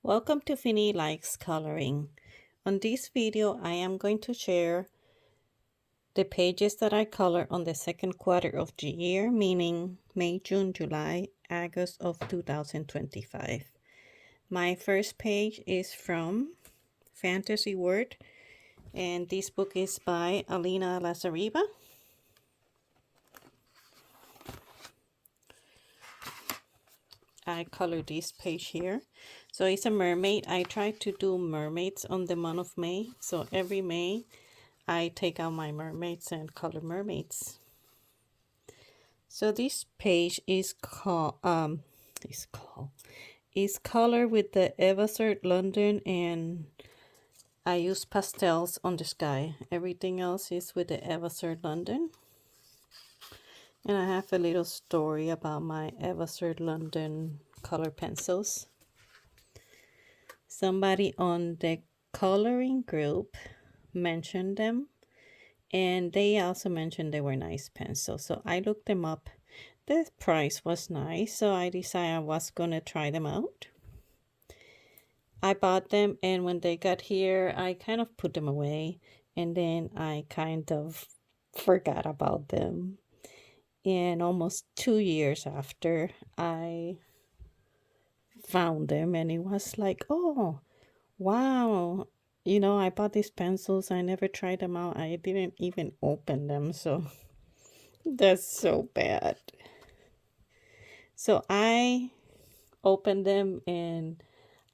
Welcome to Finny Likes Coloring. On this video, I am going to share the pages that I color on the second quarter of the year, meaning May, June, July, August of 2025. My first page is from Fantasy World, and this book is by Alina Lazareva. I color this page here. So it's a mermaid. I try to do mermaids on the month of May. So every May, I take out my mermaids and color mermaids. So this page is colored with the Evasert London, and I use pastels on the sky. Everything else is with the Evasert London. And I have a little story about my Evasert London color pencils. Somebody on the coloring group mentioned them, and they also mentioned they were nice pencils. So I looked them up. The price was nice, so I decided I was gonna try them out. I bought them, and when they got here, I kind of put them away, and then I kind of forgot about them. And almost 2 years after, I found them, and it was like, oh, wow. You know, I bought these pencils. I never tried them out. I didn't even open them, so that's so bad. So I opened them and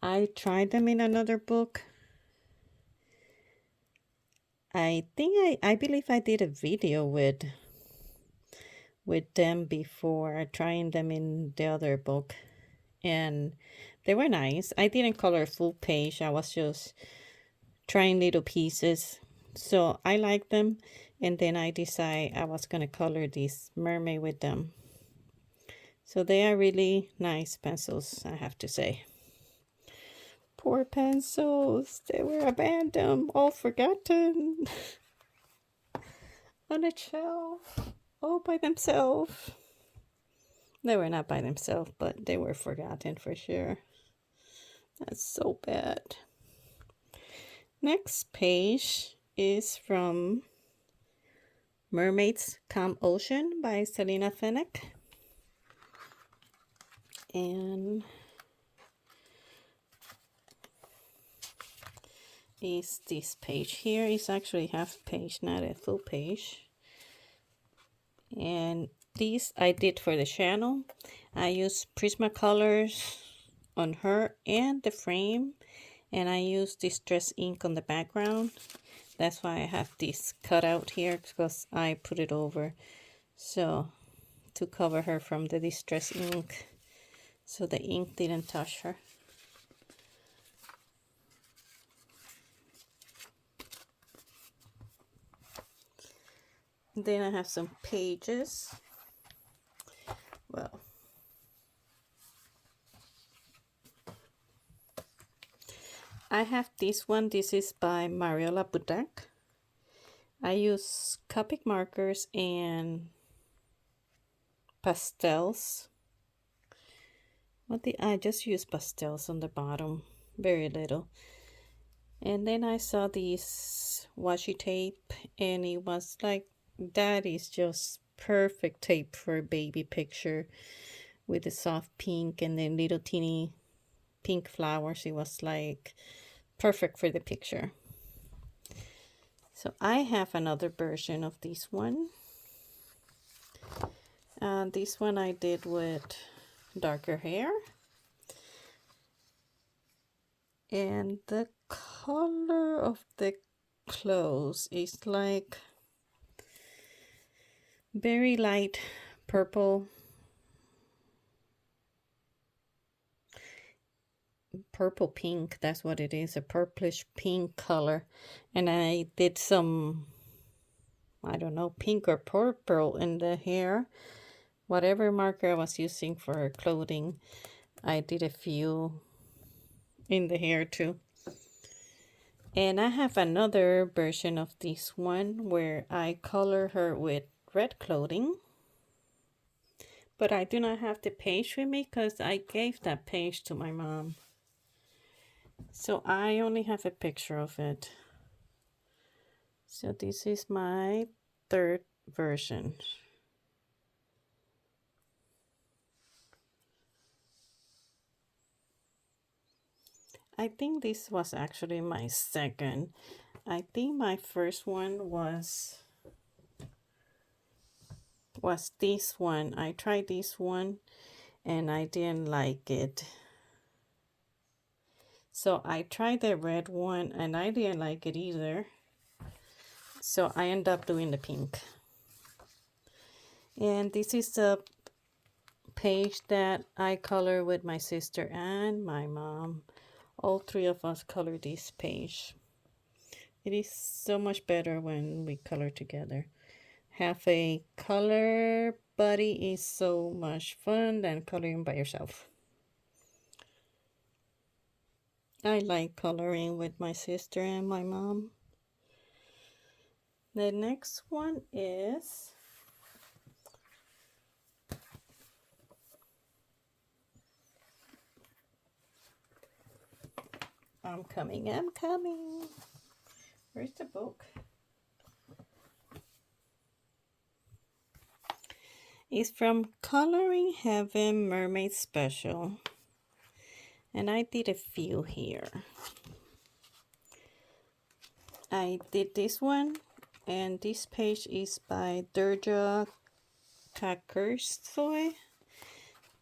I tried them in another book. I believe I did a video with them before, trying them in the other book, and they were nice. I didn't color a full page. I was just trying little pieces. So I liked them, and then I decided I was gonna color this mermaid with them. So they are really nice pencils, I have to say. Poor pencils, they were abandoned, all forgotten on a shelf, all by themselves. They were not by themselves, but they were forgotten for sure. That's so bad. Next page is from Mermaids Calm Ocean by Selina Fenech. And is this page here. It's actually half page, not a full page. And these I did for the channel. I used Prismacolors on her and the frame, and I used Distress ink on the background. That's why I have this cut out here, because I put it over so to cover her from the Distress ink, so the ink didn't touch her. Then I have some pages. Well, I have this one. This is by Mariola Budak. I use Copic markers and pastels. I just use pastels on the bottom, very little. And then I saw this washi tape, and it was like, that is just perfect tape for a baby picture with the soft pink and then little teeny pink flowers. It was like perfect for the picture. So I have another version of this one. This one I did with darker hair. And the color of the clothes is like very light purple. Purple pink, that's what it is, a purplish pink color. And I did some, I don't know, pink or purple in the hair. Whatever marker I was using for her clothing, I did a few in the hair too. And I have another version of this one where I color her with red clothing. But I do not have the page with me because I gave that page to my mom. So I only have a picture of it. So this is my third version. I think this was actually my second. I think my first one was this one. I tried this one and I didn't like it. So I tried the red one and I didn't like it either. So I ended up doing the pink. And this is the page that I color with my sister and my mom. All three of us color this page. It is so much better when we color together. Have a color buddy is so much fun than coloring by yourself. I like coloring with my sister and my mom. The next one is I'm coming. Where's the book? It's from Coloring Heaven Mermaid Special. And I did a few here. I did this one, and this page is by Durja Kakursoy.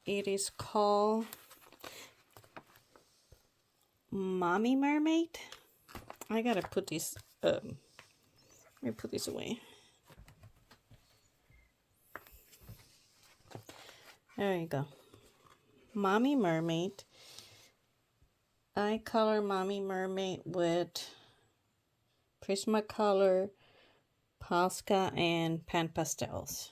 It is called Mommy Mermaid. I gotta put this, let me put this away. There you go. Mommy Mermaid. I color Mommy Mermaid with Prismacolor, Posca, and Pan Pastels.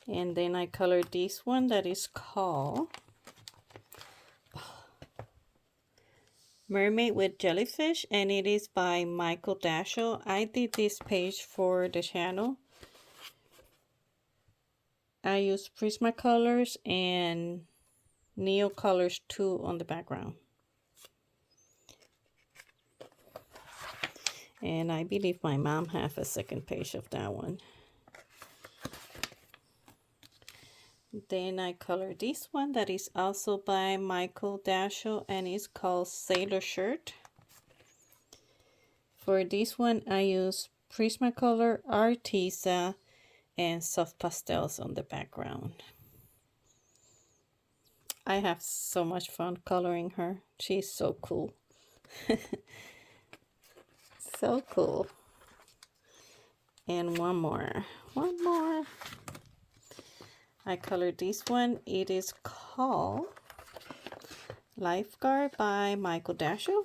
And then I colored this one that is called Mermaid with Jellyfish, and it is by Michael Dashiell. I did this page for the channel. I use Prismacolors and Neocolors too on the background. And I believe my mom have a second page of that one. Then I color this one that is also by Michael Dashiell and it's called Sailor Shirt. For this one I use Prismacolor, Arteza, and soft pastels on the background. I have so much fun coloring her. She's so cool. So cool. And one more. I colored this one. It is called Lifeguard by Michael Dashiell.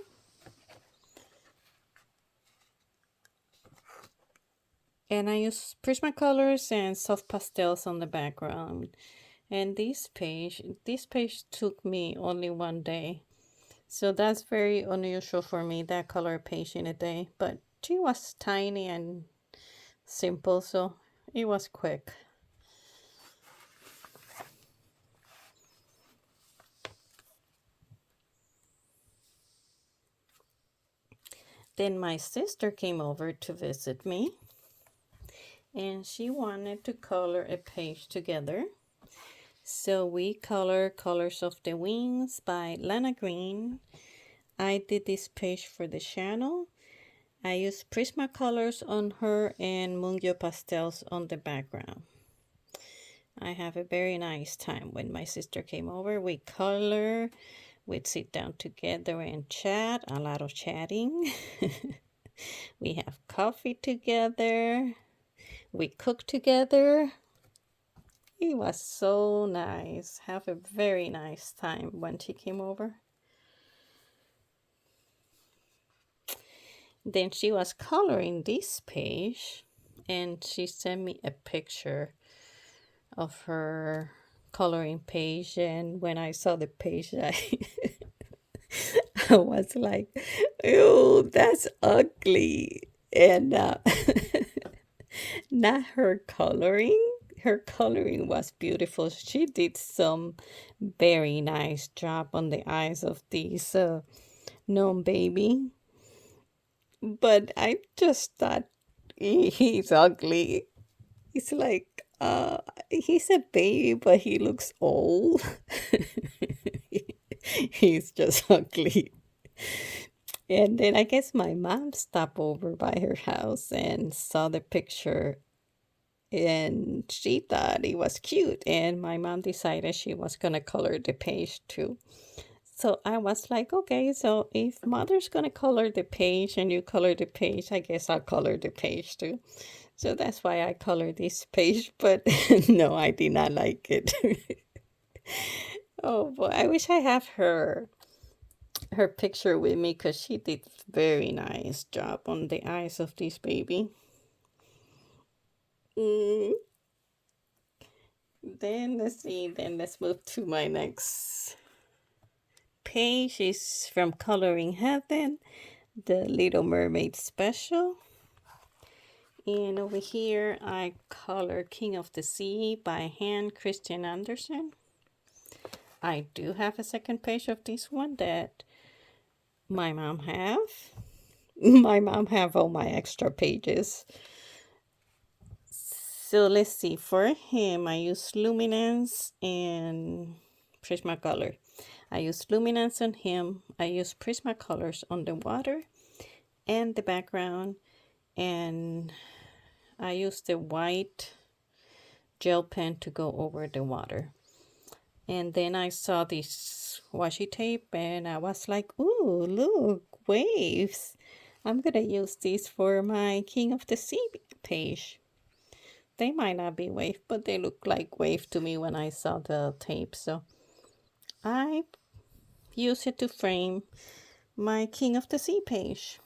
And I use Prismacolors and soft pastels on the background. And this page took me only one day. So that's very unusual for me, that color page in a day. But she was tiny and simple, so it was quick. Then my sister came over to visit me. And she wanted to color a page together. So we color Colors of the Wings by Lana Green. I did this page for the channel. I used Prismacolors on her and Mungyo pastels on the background. I have a very nice time when my sister came over. We color, we'd sit down together and chat, a lot of chatting. We have coffee together. We cook together. It was so nice. Have a very nice time when she came over. Then she was coloring this page and she sent me a picture of her coloring page, and when I saw the page I was like, ew, that's ugly. And not her coloring, her coloring was beautiful. She did some very nice job on the eyes of this gnome baby. But I just thought he's ugly. He's like, he's a baby, but he looks old. He's just ugly. And then I guess my mom stopped over by her house and saw the picture, and she thought it was cute. And my mom decided she was gonna color the page too. So I was like, okay, so if mother's gonna color the page and you color the page, I guess I'll color the page too. So that's why I colored this page, but no, I did not like it. Oh boy, I wish I have her picture with me because she did very nice job on the eyes of this baby. Mm. Then let's see, then let's move to my next page. Is from Coloring Heaven, the Little Mermaid special. And over here I color King of the Sea by Hans Christian Andersen. I do have a second page of this one that my mom have. My mom have all my extra pages. So let's see, for him I use luminance and Prismacolor. I use luminance on him, I use Prismacolors on the water and the background, and I use the white gel pen to go over the water. And then I saw this washi tape and I was like, ooh, look, waves. I'm gonna use these for my King of the Sea page. They might not be wave, but they look like wave to me when I saw the tape. So I use it to frame my King of the Sea page.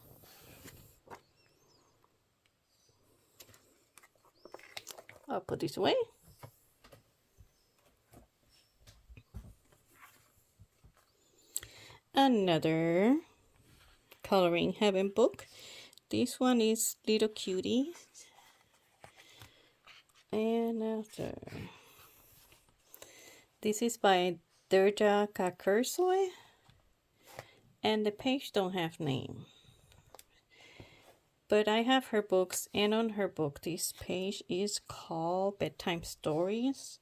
I'll put this away. Another Coloring Heaven book. This one is Little Cutie. And this is by Derja Kakursoy. And the page don't have name. But I have her books, and on her book, this page is called Bedtime Stories.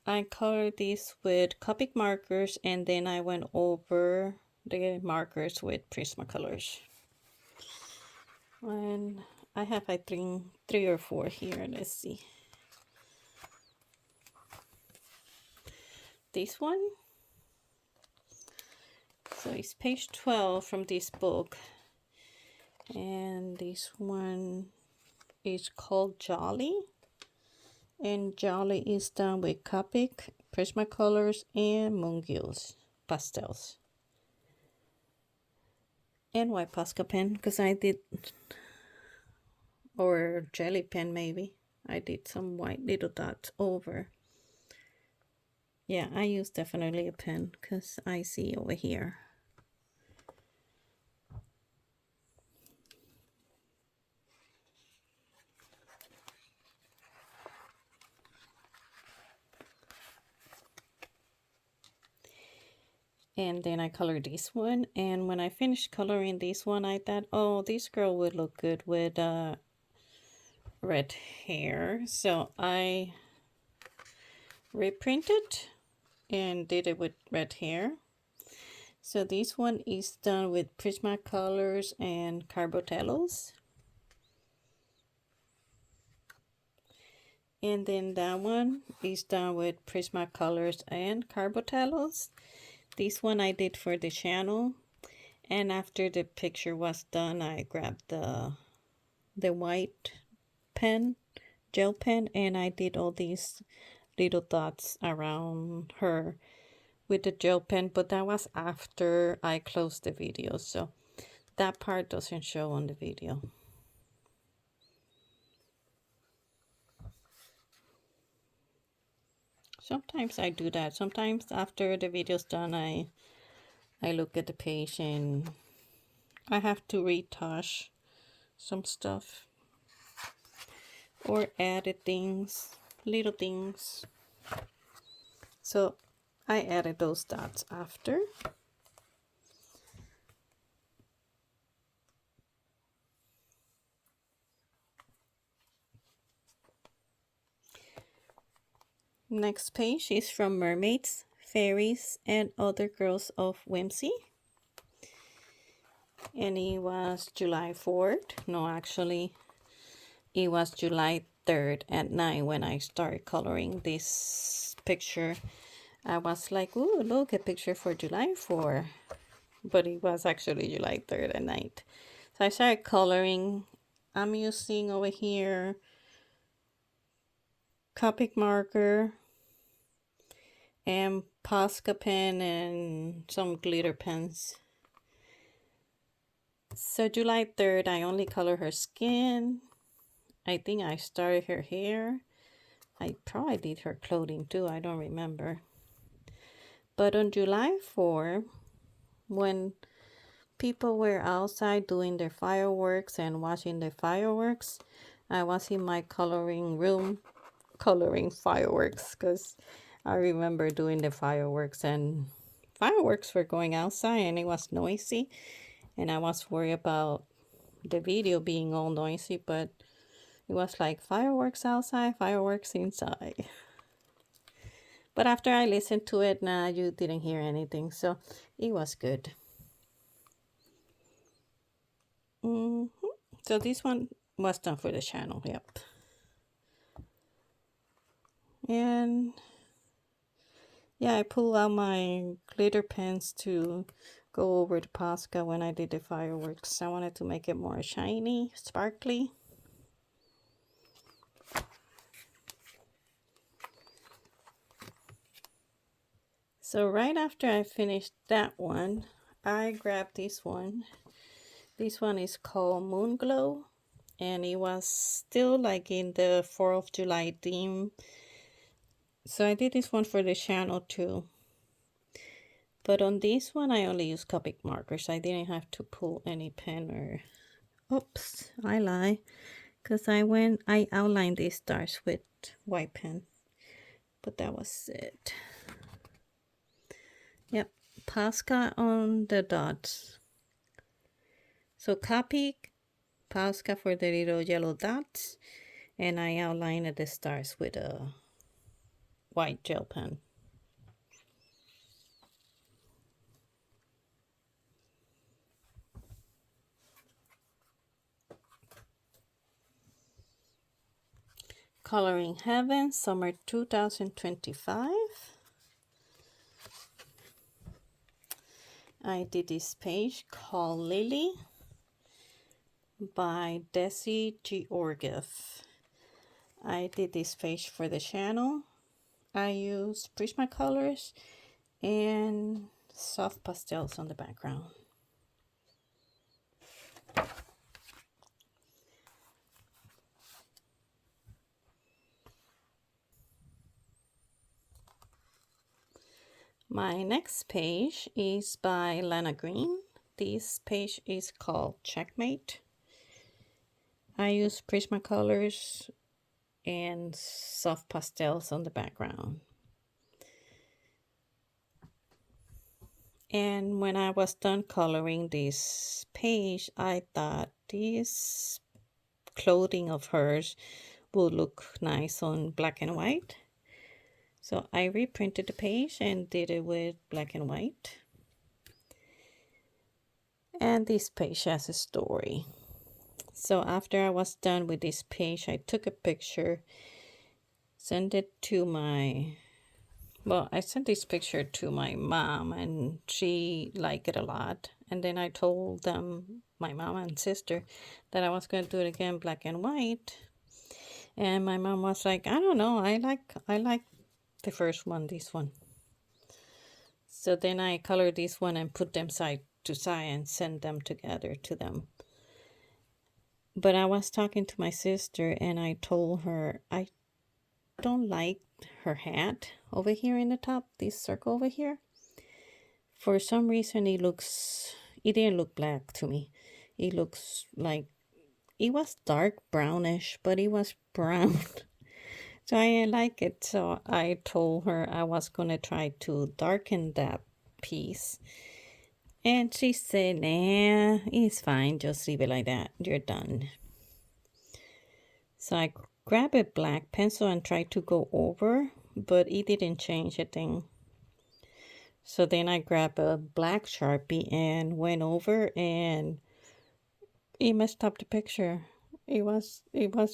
I colored this with Copic markers, and then I went over the markers with Prismacolors. And I have, I think, 3 or 4 here. Let's see. This one. So it's page 12 from this book. And this one is called Jolly. And Jolly is done with Copic, Prismacolors, and Moongills pastels. And white Posca pen, because I did, or jelly pen maybe. I did some white little dots over. Yeah, I use definitely a pen because I see over here. And then I colored this one, and when I finished coloring this one, I thought, oh, this girl would look good with red hair. So I reprinted and did it with red hair. So this one is done with Prismacolors and Carbotellos. And then that one is done with Prismacolors and Carbotellos. This one I did for the channel. And after the picture was done, I grabbed the white pen, gel pen, and I did all these little dots around her with the gel pen, but that was after I closed the video, so that part doesn't show on the video. Sometimes I do that. Sometimes after the video's done, I look at the page and I have to retouch some stuff or add things. little things. So I added those dots after. Next page is from Mermaids, Fairies, and Other Girls of Whimsy. And it was July 4th. No, actually, it was July 3rd at night when I started coloring this picture. I was like, ooh, look, a picture for July 4. But it was actually July 3rd at night. So I started coloring. I'm using over here Copic marker and Posca pen and some glitter pens. So July 3rd, I only color her skin. I think I started her hair. I probably did her clothing too. I don't remember. But on July 4, when people were outside doing their fireworks and watching the fireworks, I was in my coloring room coloring fireworks because I remember doing the fireworks, and fireworks were going outside and it was noisy, and I was worried about the video being all noisy, but it was like fireworks outside, fireworks inside. But after I listened to it, nah, you didn't hear anything, so it was good. So this one was done for the channel, yep. And yeah, I pulled out my glitter pens to go over the Posca when I did the fireworks. I wanted to make it more shiny, sparkly. So right after I finished that one, I grabbed this one. This one is called Moon Glow, and it was still like in the 4th of July theme. So I did this one for the channel too. But on this one, I only use Copic markers. I didn't have to pull any pen or... Oops, I lie. Because I outlined these stars with white pen. But that was it. Yep, Posca on the dots. So Copic, Posca for the little yellow dots. And I outlined the stars with a white gel pen. Coloring Heaven, Summer 2025. I did this page called Lily by Desi Georgiev. I did this page for the channel. I used Prismacolors and soft pastels on the background. My next page is by Lana Green. This page is called Checkmate. I use Prismacolors and soft pastels on the background. And when I was done coloring this page, I thought this clothing of hers would look nice on black and white. So I reprinted the page and did it with black and white. And this page has a story. So after I was done with this page, I took a picture, sent it to my... Well, I sent this picture to my mom and she liked it a lot. And then I told them, my mom and sister, that I was going to do it again black and white. And my mom was like, I don't know, I like the first one, this one. So then I colored this one and put them side to side and sent them together to them. But I was talking to my sister and I told her I don't like her hat over here in the top, this circle over here. For some reason it didn't look black to me. It looks like it was dark brownish, but it was brown. So I like it. So I told her I was gonna try to darken that piece. And she said, nah, it's fine. Just leave it like that. You're done. So I grabbed a black pencil and tried to go over, but it didn't change a thing. So then I grabbed a black Sharpie and went over, and it messed up the picture. It was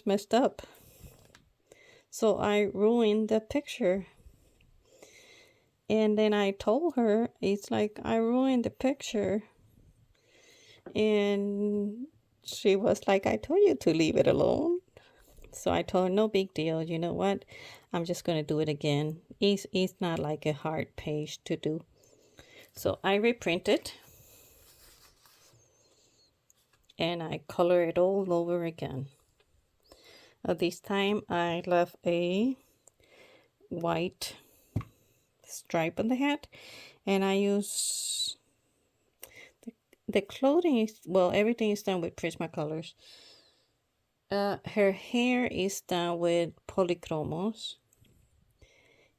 messed up. So I ruined the picture. And then I told her, it's like I ruined the picture. And she was like, I told you to leave it alone. So I told her, no big deal. You know what? I'm just going to do it again. It's not like a hard page to do. So I reprinted and I color it all over again. This time I left a white stripe on the hat, and I use the clothing is, well, everything is done with Prismacolors. Her hair is done with Polychromos,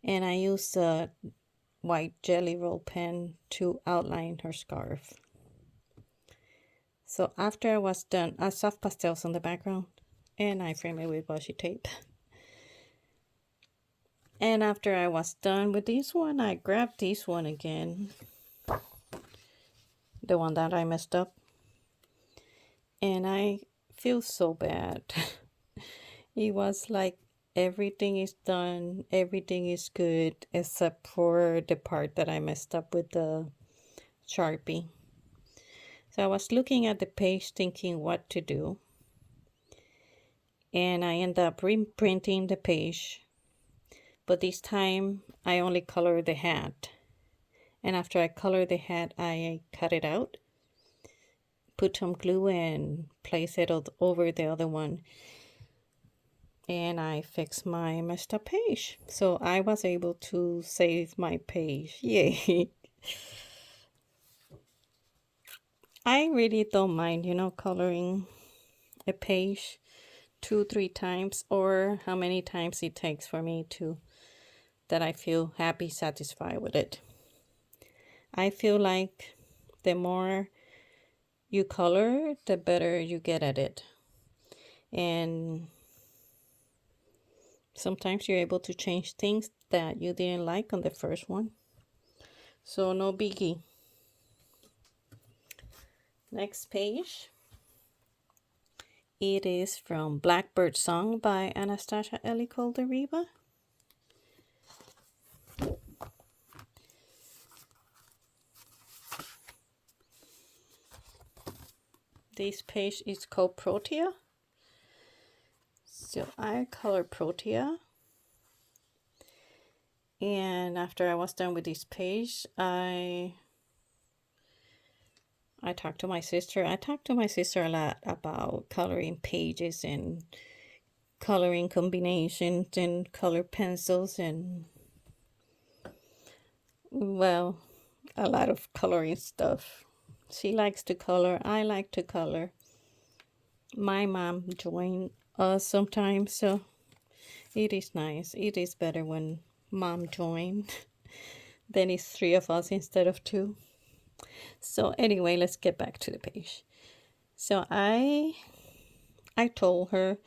and I use a white Jelly Roll pen to outline her scarf. So after I was done, I soft pastels on the background, and I frame it with washi tape. And after I was done with this one, I grabbed this one again, the one that I messed up, and I feel so bad. It was like everything is done, everything is good, except for the part that I messed up with the Sharpie. So I was looking at the page thinking what to do, and I ended up reprinting the page, but this time I only colored the hat. And after I colored the hat, I cut it out, put some glue, and place it over the other one. And I fixed my messed up page. So I was able to save my page. Yay. I really don't mind, coloring a page 2-3 times, or how many times it takes for me to, that I feel happy, satisfied with it. I feel like the more you color, the better you get at it. And sometimes you're able to change things that you didn't like on the first one. So no biggie. Next page. It is from Blackbird Song by Anastasia Eli Colder-Riva. This page is called Protea. So I color Protea. And after I was done with this page, I talked to my sister. I talked to my sister a lot about coloring pages and coloring combinations and color pencils and, well, a lot of coloring stuff. She likes to color. I like to color. My mom joined us sometimes, so it is nice. It is better when mom joined. Then it's 3 of us instead of 2. So anyway, let's get back to the page. So I told her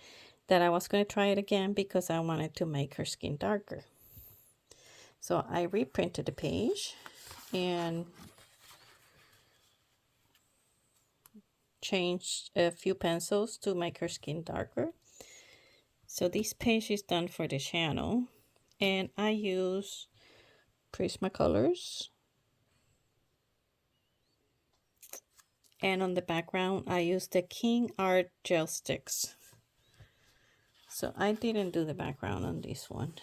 that I was going to try it again because I wanted to make her skin darker. So I reprinted the page and changed a few pencils to make her skin darker. So this page is done for the channel, and I use Prismacolors. And on the background, I use the King Art gel sticks. So I didn't do the background on this one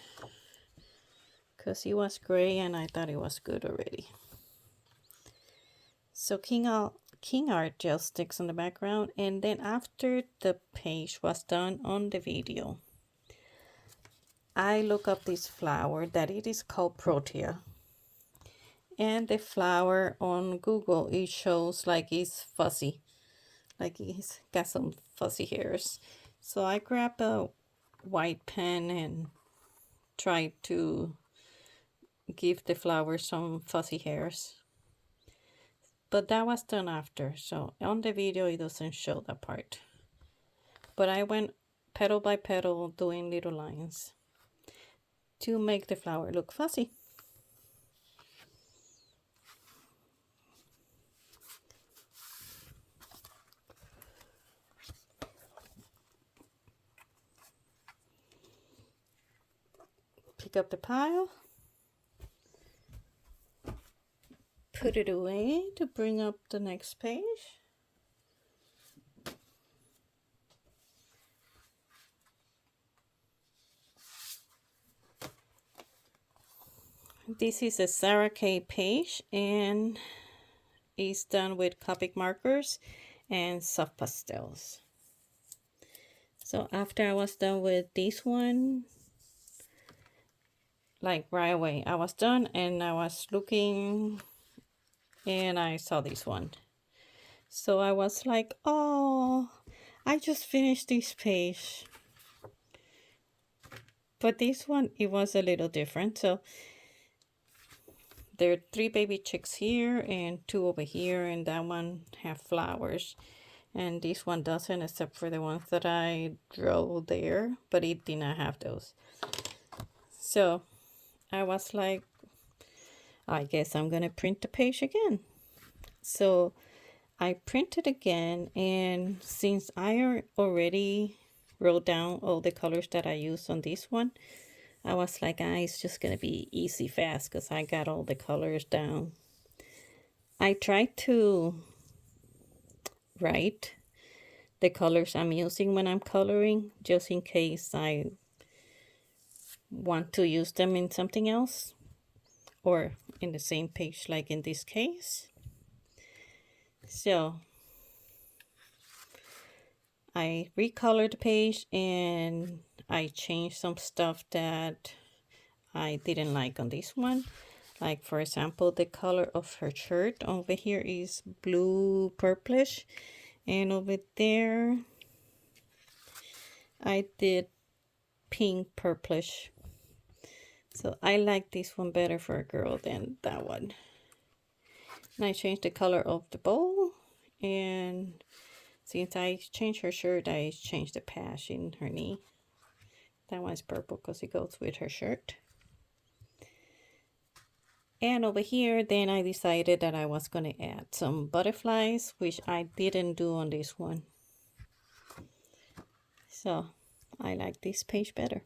because it was gray and I thought it was good already. So King Art gel sticks on the background, and then after the page was done on the video, I look up this flower that it is called Protea. And the flower on Google, it shows like it's fuzzy, like it's got some fuzzy hairs. So I grab a white pen and tried to give the flower some fuzzy hairs. But that was done after, so on the video it doesn't show that part. But I went petal by petal doing little lines to make the flower look fuzzy. Pick up the pile, put it away to bring up the next page. This is a Sarah Kay page and it's done with Copic markers and soft pastels. So after I was done with this one, like right away, I was done and I was looking and I saw this one. So I was like, oh, I just finished this page. But this one, it was a little different. So there are 3 baby chicks here and 2 over here, and that one have flowers. And this one doesn't, except for the ones that I drew there, but it did not have those. So I was like, I guess I'm gonna print the page again. So I printed again, and since I already wrote down all the colors that I used on this one, I was like, it's just gonna be easy fast because I got all the colors down. I tried to write the colors I'm using when I'm coloring, just in case I want to use them in something else or in the same page, like in this case. So I recolored the page and I changed some stuff that I didn't like on this one. Like, for example, the color of her shirt over here is blue purplish, and over there I did pink purplish. So I like this one better for a girl than that one. And I changed the color of the bowl, and since I changed her shirt, I changed the patch in her knee. That one's purple because it goes with her shirt. And over here, then I decided that I was going to add some butterflies, which I didn't do on this one. So I like this page better.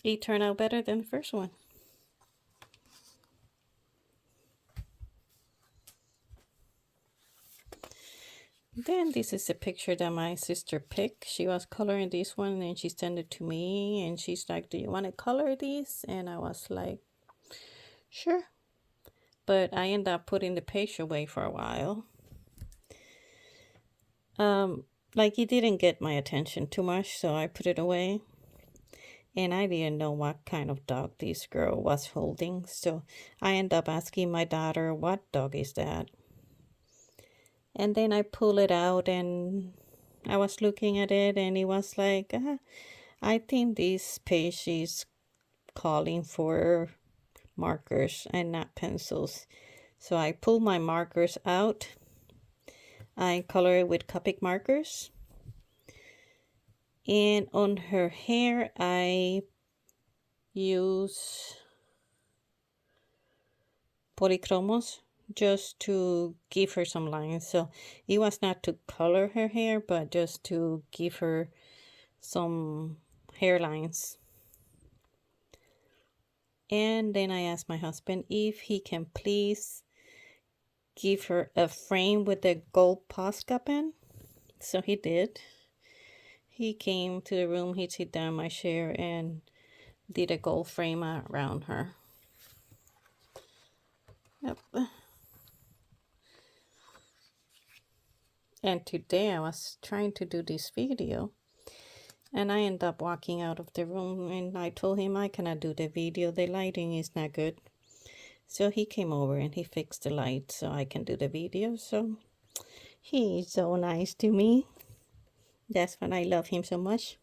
It turned out better than the first one. Then this is a picture that my sister picked. She was coloring this one and she sent it to me and she's like, do you want to color these? And I was like, sure. But I ended up putting the page away for a while. Like, it didn't get my attention too much, so I put it away. And I didn't know what kind of dog this girl was holding, so I ended up asking my daughter, what dog is that? And then I pull it out and I was looking at it and it was like, I think this page is calling for markers and not pencils. So I pull my markers out. I color it with Copic markers. And on her hair, I use polychromos just to give her some lines. So it was not to color her hair, but just to give her some hairlines. And then I asked my husband if he can please give her a frame with a gold Posca pen. So he did. He came to the room, he sit down in my chair and did a gold frame around her. Yep. And today I was trying to do this video and I ended up walking out of the room and I told him I cannot do the video. The lighting is not good. So he came over and he fixed the light so I can do the video. So he's so nice to me. That's why I love him so much.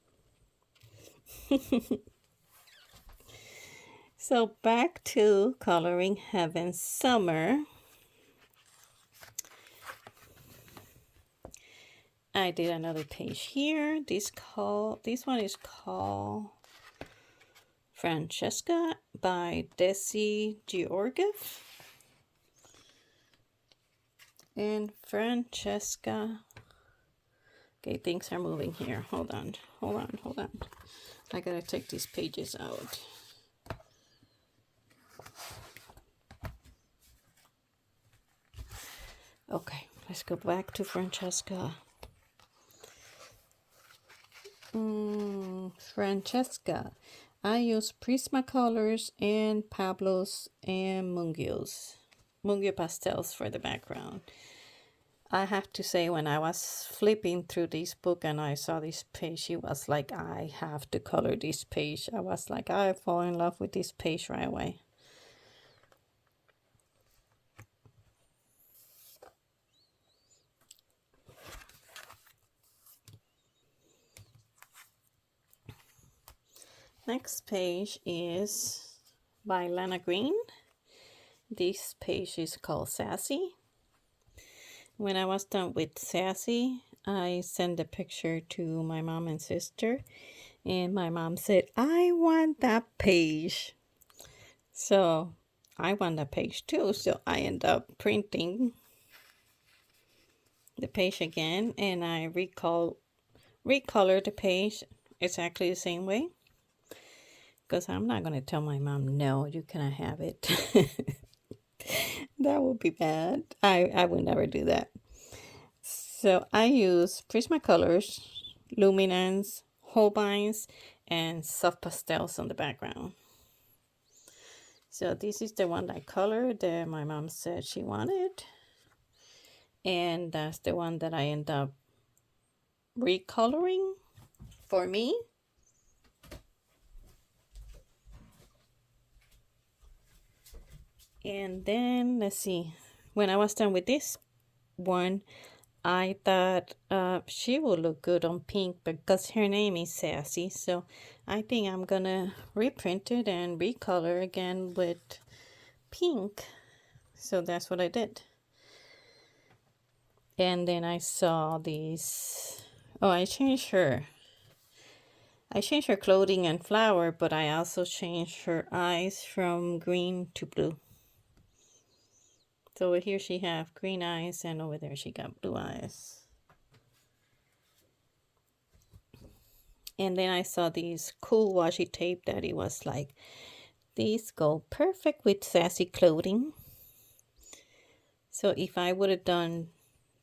So back to Coloring Heaven Summer. I did another page here. This one is called Francesca by Desi Georgiev. And Francesca. Okay, things are moving here. Hold on. I gotta take these pages out. Okay, let's go back to Francesca. Francesca. I use Prismacolors and Pablos and Mungyo pastels for the background. I have to say, when I was flipping through this book and I saw this page, it was like, I have to color this page. I was like, I fall in love with this page right away. Next page is by Lana Green. This page is called Sassy. When I was done with Sassy, I sent the picture to my mom and sister, and my mom said, I want that page. So I want that page too. So I end up printing the page again, and I recolor the page exactly the same way, because I'm not going to tell my mom, no, you cannot have it. That would be bad. I would never do that. So I use Prismacolors, Luminance, Holbeins, and soft pastels on the background. So this is the one I colored that my mom said she wanted. And that's the one that I end up recoloring for me. And then let's see, when I was done with this one, I thought she will look good on pink because her name is Sassy. So I think I'm gonna reprint it and recolor again with pink. So that's what I did. And then I saw these. Oh, I changed her clothing and flower, but I also changed her eyes from green to blue. So over here she have green eyes, and over there she got blue eyes. And then I saw these cool washi tape that it was like, these go perfect with Sassy clothing. So if I would have done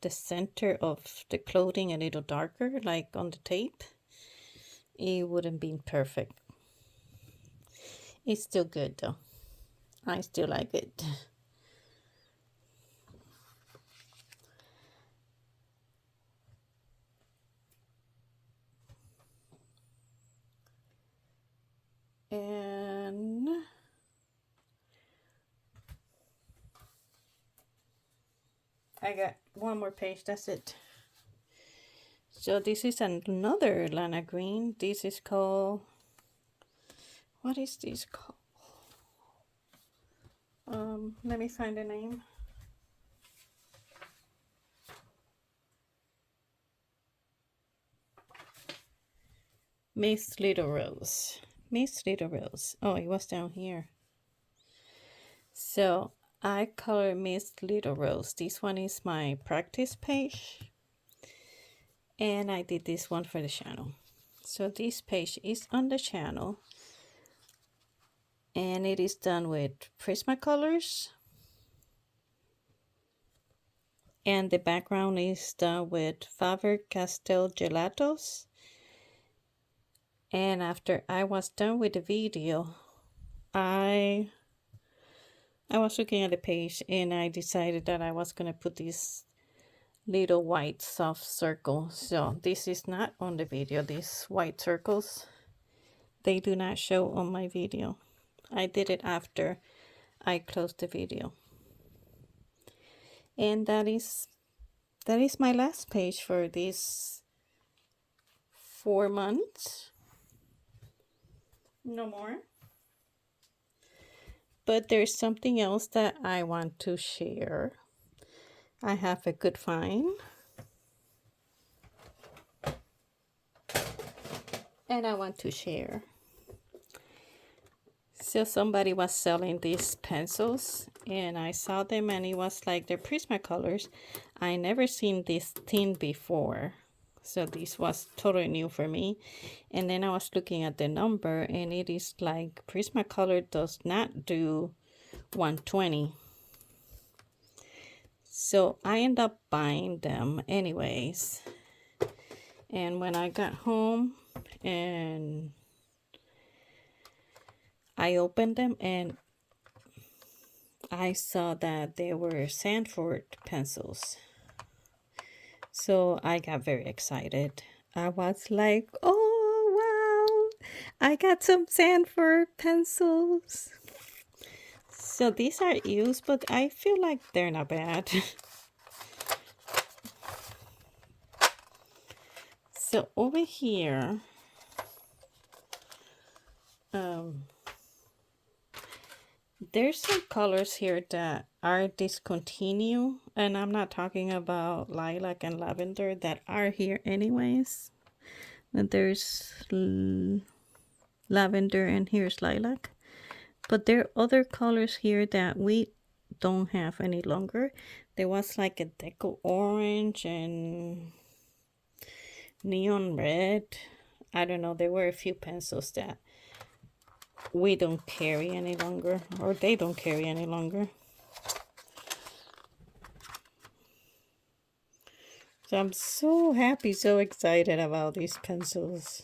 the center of the clothing a little darker, like on the tape, it wouldn't been perfect. It's still good though. I still like it. And I got one more page, that's it. So this is another Lana Green. This is called, what is this called? Let me find the name. Miss Little Rose. Miss Little Rose. Oh, it was down here. So I color Miss Little Rose. This one is my practice page. And I did this one for the channel. So this page is on the channel. And it is done with Prismacolors. And the background is done with Faber-Castell Gelatos. And after I was done with the video, I was looking at the page and I decided that I was going to put this little white soft circle. So this is not on the video. These white circles, they do not show on my video. I did it after I closed the video. And that is my last page for this 4 months. No more. But there's something else that I want to share. I have a good find. And I want to share. So somebody was selling these pencils and I saw them and it was like they're Prismacolors. I never seen this tin before. So this was totally new for me. And then I was looking at the number and it is like Prismacolor does not do 120. So I end up buying them anyways. And when I got home and I opened them and I saw that they were Sanford pencils. So I got very excited. I was like, oh wow, I got some Sanford pencils. So these are used, but I feel like they're not bad. So over here, there's some colors here that are discontinued, and I'm not talking about lilac and lavender that are here anyways. And there's lavender and here's lilac. But there are other colors here that we don't have any longer. There was like a deco orange and neon red. I don't know, there were a few pencils that we don't carry any longer, or they don't carry any longer. So I'm so happy, so excited about these pencils.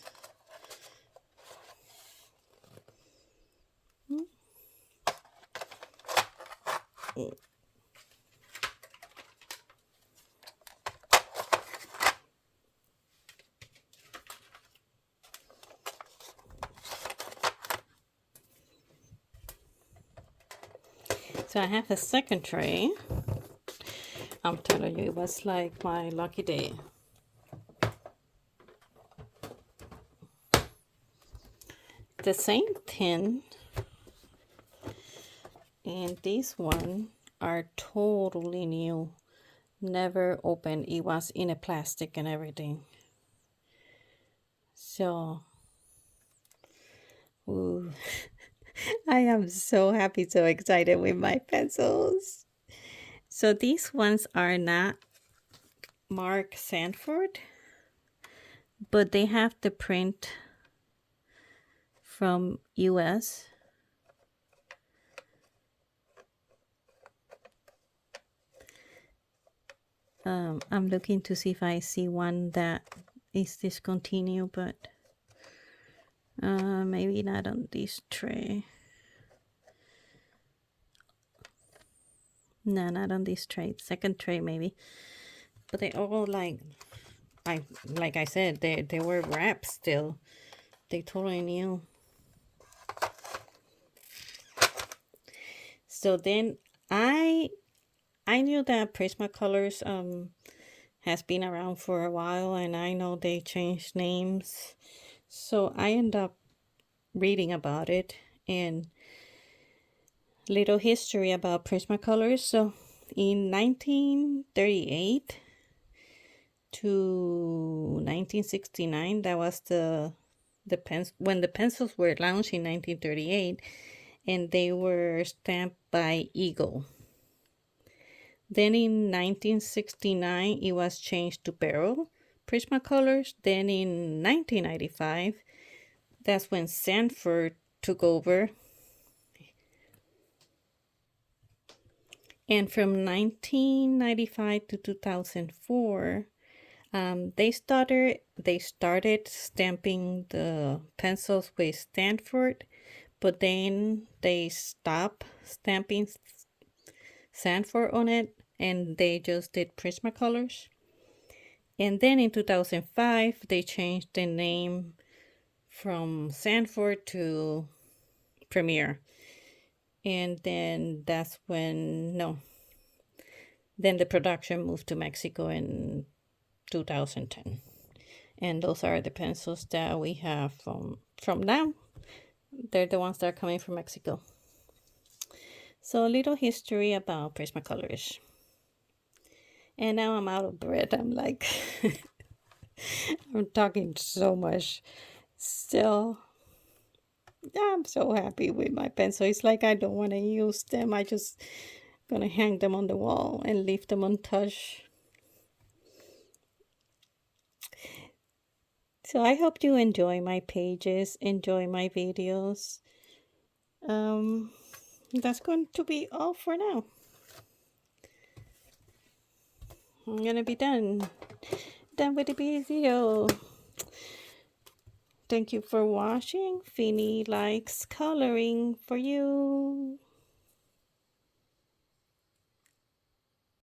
So I have a second tray. I'm telling you, it was like my lucky day. The same tin and this one are totally new. Never opened. It was in a plastic and everything. So, ooh. I am so happy, so excited with my pencils. So these ones are not Mark Sanford, but they have the print from US. I'm looking to see if I see one that is discontinued, but maybe not on this tray. No, not on this tray. Second tray maybe. But they all like I said, they were wrapped still. They totally new. So then I knew that Prismacolors has been around for a while, and I know they changed names. So I end up reading about it and little history about Prismacolors. So in 1938 to 1969, that was when the pencils were launched in 1938, and they were stamped by Eagle. Then in 1969, it was changed to Barrel Prismacolors. Then in 1995, that's when Sanford took over. And from 1995 to 2004, they started stamping the pencils with Sanford, but then they stopped stamping Sanford on it, and they just did Prismacolors. And then in 2005, they changed the name from Sanford to Premier. And then that's when, then the production moved to Mexico in 2010. And those are the pencils that we have from now. They're the ones that are coming from Mexico. So a little history about Prismacolors. And now I'm out of breath. I'm like, I'm talking so much. Still, I'm so happy with my pencil. It's like I don't want to use them. I just gonna hang them on the wall and leave them untouched. So I hope you enjoy my pages, enjoy my videos. Um, that's going to be all for now. I'm gonna be done with the video. Thank you for watching. Finny likes coloring for you.